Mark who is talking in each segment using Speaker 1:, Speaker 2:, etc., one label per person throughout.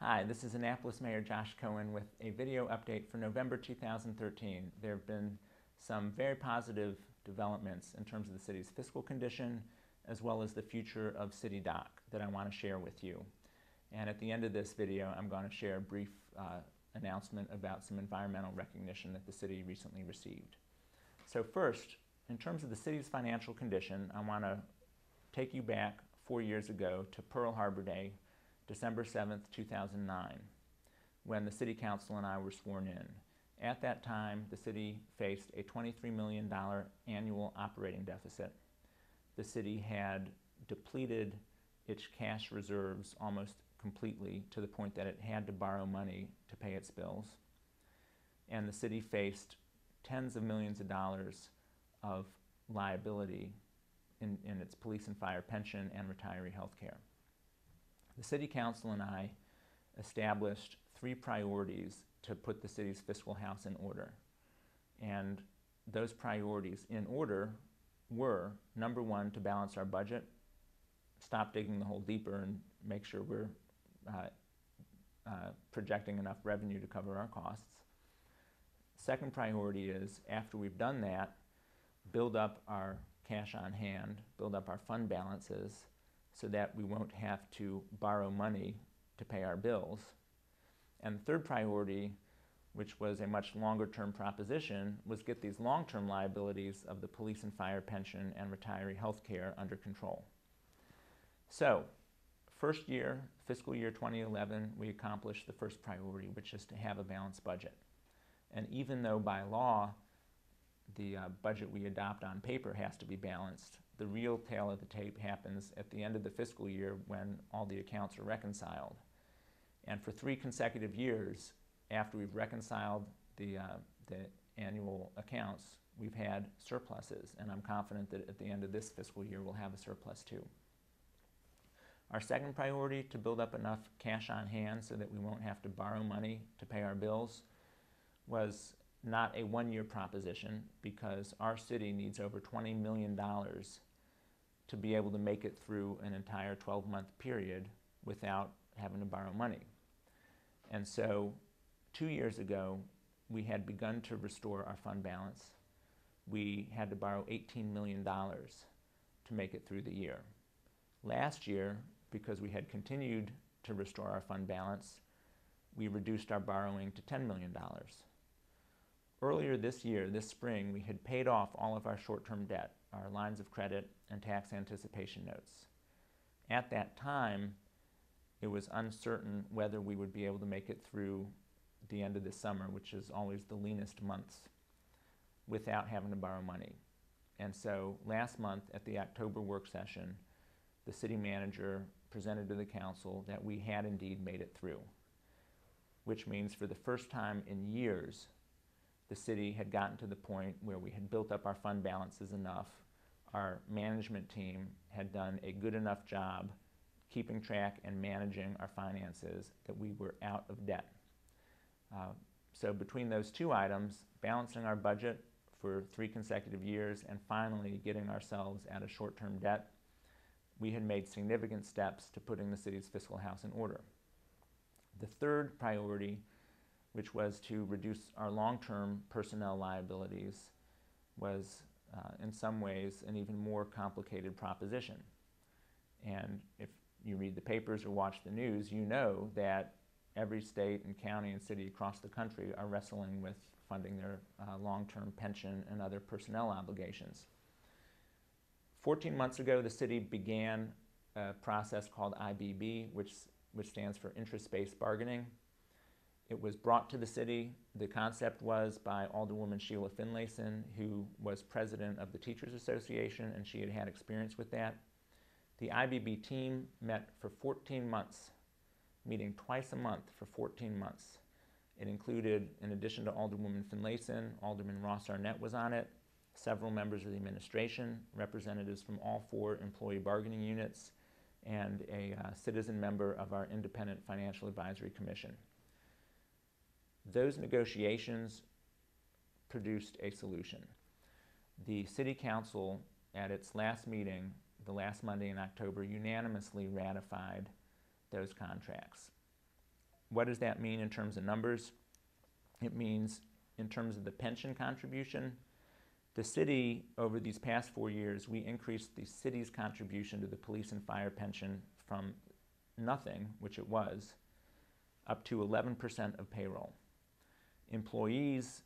Speaker 1: Hi, this is Annapolis Mayor Josh Cohen with a video update for November 2013. There have been some very positive developments in terms of the city's fiscal condition as well as the future of City Dock that I want to share with you. And at the end of this video, I'm going to share a brief announcement about some environmental recognition that the city recently received. So first, in terms of the city's financial condition, I want to take you back 4 years ago to Pearl Harbor Day, December 7th, 2009, when the City Council and I were sworn in. At that time, the city faced a $23 million annual operating deficit. The city had depleted its cash reserves almost completely to the point that it had to borrow money to pay its bills. And the city faced tens of millions of dollars of liability in its police and fire pension and retiree health care. The City Council and I established 3 priorities to put the city's fiscal house in order. And those priorities in order were, number 1, to balance our budget, stop digging the hole deeper and make sure we're projecting enough revenue to cover our costs. Second priority is, after we've done that, build up our cash on hand, build up our fund balances so that we won't have to borrow money to pay our bills. And the third priority, which was a much longer-term proposition, was get these long-term liabilities of the police and fire pension and retiree health care under control. So, first year, fiscal year 2011, we accomplished the first priority, which is to have a balanced budget. And even though by law, the budget we adopt on paper has to be balanced, the real tale of the tape happens at the end of the fiscal year when all the accounts are reconciled. And for 3 consecutive years, after we've reconciled the annual accounts, we've had surpluses, and I'm confident that at the end of this fiscal year we'll have a surplus too. Our second priority, to build up enough cash on hand so that we won't have to borrow money to pay our bills, was not a 1-year proposition, because our city needs over $20 million to be able to make it through an entire 12-month period without having to borrow money. And so 2 years ago, we had begun to restore our fund balance. We had to borrow $18 million to make it through the year. Last year, because we had continued to restore our fund balance, we reduced our borrowing to $10 million. Earlier this year, this spring, we had paid off all of our short-term debt, our lines of credit and tax anticipation notes. At that time, it was uncertain whether we would be able to make it through the end of the summer, which is always the leanest months, without having to borrow money. And so last month at the October work session, the city manager presented to the council that we had indeed made it through, which means for the first time in years, the city had gotten to the point where we had built up our fund balances enough. Our management team had done a good enough job keeping track and managing our finances that we were out of debt. So between those 2 items, balancing our budget for 3 consecutive years and finally getting ourselves out of short-term debt, we had made significant steps to putting the city's fiscal house in order. The third priority, which was to reduce our long-term personnel liabilities, was in some ways an even more complicated proposition. And if you read the papers or watch the news, you know that every state and county and city across the country are wrestling with funding their long-term pension and other personnel obligations. 14 months ago, the city began a process called IBB, which stands for interest-based bargaining. It was brought to the city. The concept was by Alderwoman Sheila Finlayson, who was president of the Teachers Association, and she had had experience with that. The IBB team met for 14 months, meeting twice a month for 14 months. It included, in addition to Alderwoman Finlayson, Alderman Ross Arnett was on it, several members of the administration, representatives from all 4 employee bargaining units, and a citizen member of our Independent Financial Advisory Commission. Those negotiations produced a solution. The City Council, at its last meeting, the last Monday in October, unanimously ratified those contracts. What does that mean in terms of numbers? It means in terms of the pension contribution, the city, over these past 4 years, we increased the city's contribution to the police and fire pension from nothing, which it was, up to 11% of payroll. Employees,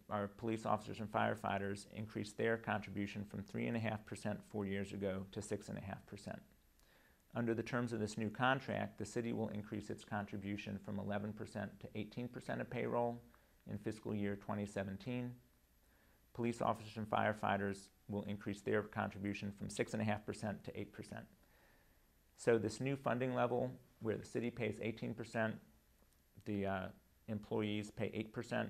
Speaker 1: our police officers and firefighters, increased their contribution from 3.5% 4 years ago to 6.5%. Under the terms of this new contract, the city will increase its contribution from 11% to 18% of payroll in fiscal year 2017. Police officers and firefighters will increase their contribution from 6.5% to 8%. So this new funding level, where the city pays 18%, the employees pay 8%,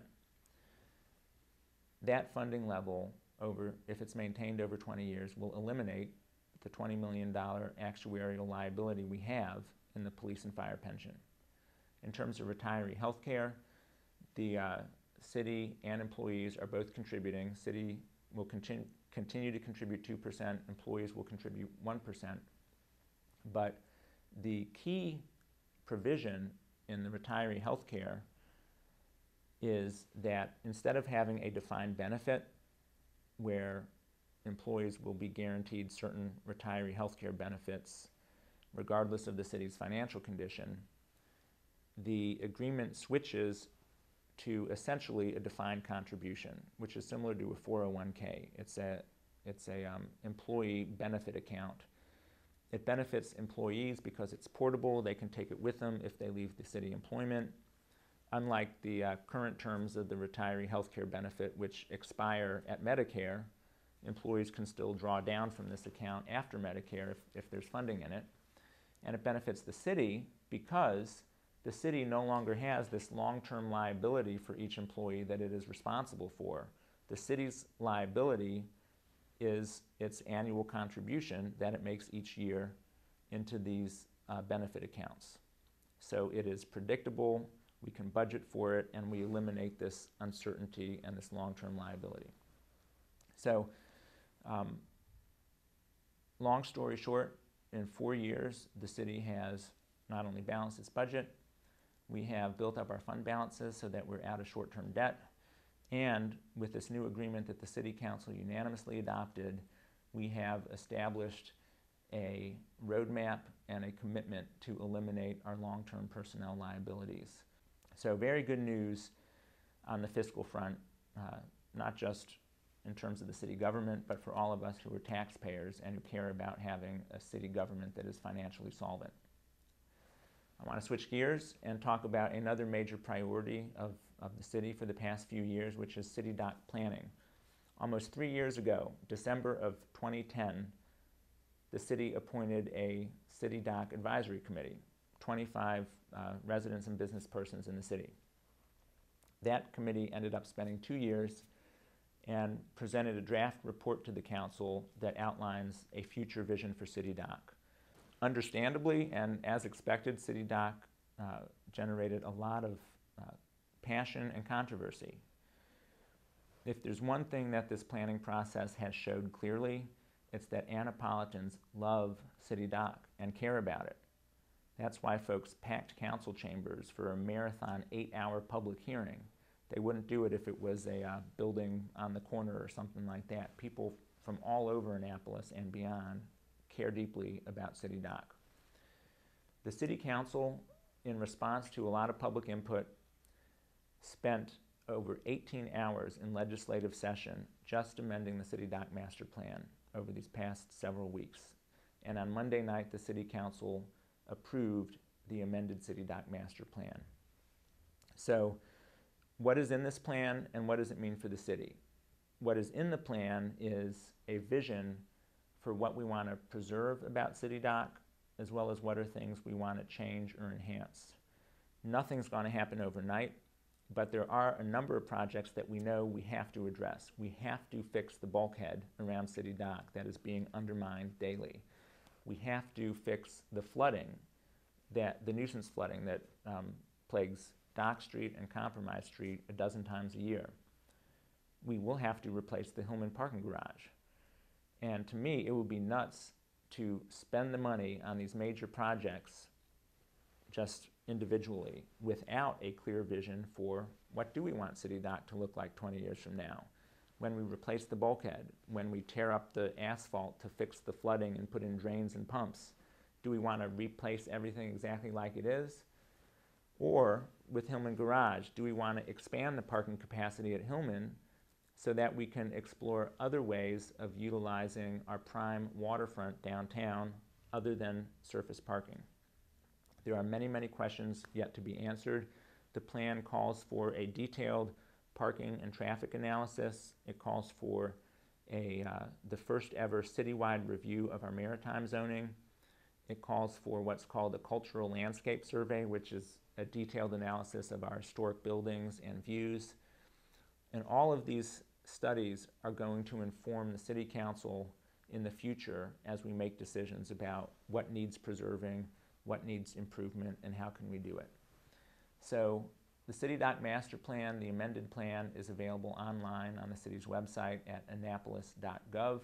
Speaker 1: that funding level, if it's maintained over 20 years, will eliminate the $20 million actuarial liability we have in the police and fire pension. In terms of retiree health care, the city and employees are both contributing. City will continue to contribute 2%, employees will contribute 1%. But the key provision in the retiree health care is that instead of having a defined benefit where employees will be guaranteed certain retiree health care benefits regardless of the city's financial condition, the agreement switches to essentially a defined contribution, which is similar to a 401k. It's a employee benefit account. It benefits employees because it's portable. They can take it with them if they leave the city employment. Unlike the current terms of the retiree health care benefit, which expire at Medicare, employees can still draw down from this account after Medicare if there's funding in it. And it benefits the city because the city no longer has this long-term liability for each employee that it is responsible for. The city's liability is its annual contribution that it makes each year into these benefit accounts. So it is predictable, we can budget for it, and we eliminate this uncertainty and this long-term liability. So, long story short, in 4 years, the city has not only balanced its budget, we have built up our fund balances so that we're out of short-term debt, and with this new agreement that the City Council unanimously adopted, we have established a roadmap and a commitment to eliminate our long-term personnel liabilities. So very good news on the fiscal front, not just in terms of the city government, but for all of us who are taxpayers and who care about having a city government that is financially solvent. I want to switch gears and talk about another major priority of the city for the past few years, which is city dock planning. Almost 3 years ago, December of 2010, the city appointed a city dock advisory committee, 25 residents and business persons in the city. That committee ended up spending 2 years and presented a draft report to the council that outlines a future vision for city dock. Understandably, and as expected, city dock generated a lot of passion and controversy. If there's one thing that this planning process has showed clearly, it's that Annapolitans love city dock and care about it. That's why folks packed council chambers for a marathon 8-hour public hearing. They wouldn't do it if it was a building on the corner or something like that. People from all over Annapolis and beyond care deeply about city dock. The city council, in response to a lot of public input, spent over 18 hours in legislative session just amending the city dock master plan over these past several weeks. And on Monday night, the city council approved the amended city dock master plan. So what is in this plan and what does it mean for the city? What is in the plan is a vision for what we want to preserve about city dock, as well as what are things we want to change or enhance. Nothing's going to happen overnight, but there are a number of projects that we know we have to address. We have to fix the bulkhead around city dock that is being undermined daily. We have to fix the flooding, the nuisance flooding that plagues Dock Street and Compromise Street a dozen times a year. We will have to replace the Hillman parking garage. And to me, it would be nuts to spend the money on these major projects just individually without a clear vision for what do we want City Dock to look like 20 years from now. When we replace the bulkhead, when we tear up the asphalt to fix the flooding and put in drains and pumps, do we want to replace everything exactly like it is? Or with Hillman Garage, do we want to expand the parking capacity at Hillman so that we can explore other ways of utilizing our prime waterfront downtown other than surface parking? There are many, many questions yet to be answered. The plan calls for a detailed parking and traffic analysis. It calls for the first ever citywide review of our maritime zoning. It calls for what's called a cultural landscape survey, which is a detailed analysis of our historic buildings and views. And all of these studies are going to inform the City Council in the future as we make decisions about what needs preserving, what needs improvement, and how can we do it. So the City Dock Master Plan, the amended plan, is available online on the city's website at annapolis.gov.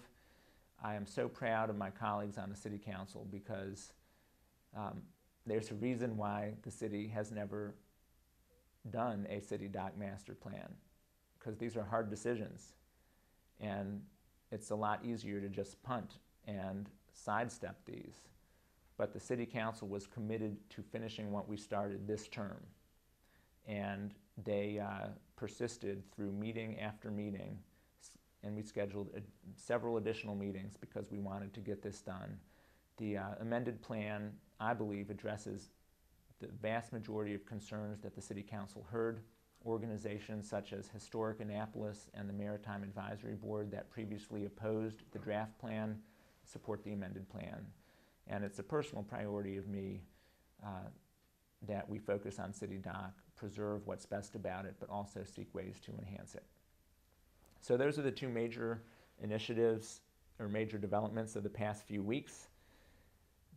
Speaker 1: I am so proud of my colleagues on the City Council because there's a reason why the city has never done a City Dock Master Plan, because these are hard decisions and it's a lot easier to just punt and sidestep these. But the City Council was committed to finishing what we started this term, and they persisted through meeting after meeting, and we scheduled several additional meetings because we wanted to get this done. The amended plan, I believe, addresses the vast majority of concerns that the City Council heard. Organizations such as Historic Annapolis and the Maritime Advisory Board that previously opposed the draft plan support the amended plan. And it's a personal priority of me that we focus on City Dock, preserve what's best about it, but also seek ways to enhance it. So those are the two major initiatives or major developments of the past few weeks.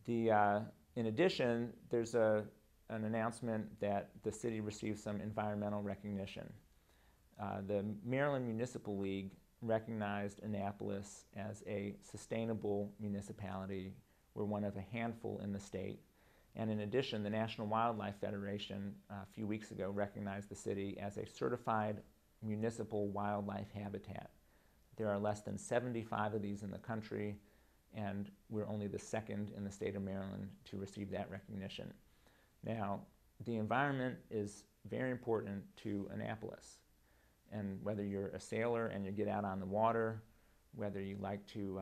Speaker 1: In addition, there's an announcement that the city received some environmental recognition. The Maryland Municipal League recognized Annapolis as a sustainable municipality. We're one of a handful in the state. And in addition, the National Wildlife Federation a few weeks ago recognized the city as a certified municipal wildlife habitat. There are less than 75 of these in the country, and we're only the second in the state of Maryland to receive that recognition. Now, the environment is very important to Annapolis. And whether you're a sailor and you get out on the water, whether you like to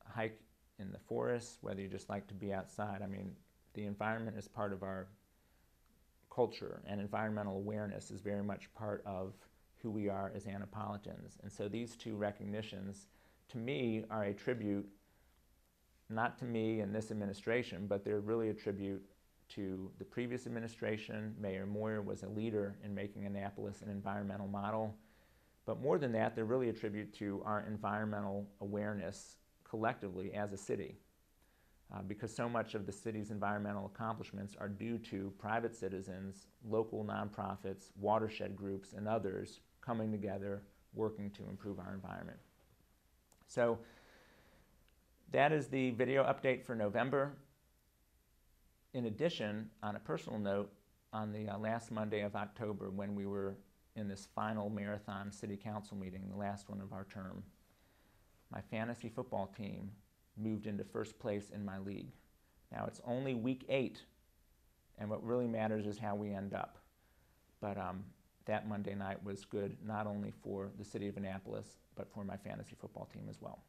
Speaker 1: hike in the forest, whether you just like to be outside, I mean, the environment is part of our culture, and environmental awareness is very much part of who we are as Annapolitans. And so these two recognitions, to me, are a tribute, not to me and this administration, but they're really a tribute to the previous administration. Mayor Moyer was a leader in making Annapolis an environmental model. But more than that, they're really a tribute to our environmental awareness collectively as a city. Because so much of the city's environmental accomplishments are due to private citizens, local nonprofits, watershed groups, and others coming together, working to improve our environment. So that is the video update for November. In addition, on a personal note, on the last Monday of October, when we were in this final marathon city council meeting, the last one of our term, my fantasy football team moved into first place in my league. Now it's only week 8, and what really matters is how we end up. But that Monday night was good not only for the city of Annapolis, but for my fantasy football team as well.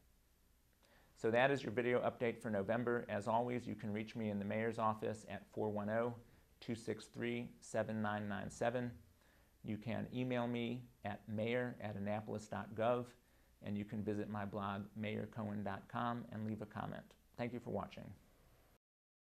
Speaker 1: So that is your video update for November. As always, you can reach me in the mayor's office at 410-263-7997. You can email me at mayor@annapolis.gov, and you can visit my blog, mayorcohen.com, and leave a comment. Thank you for watching.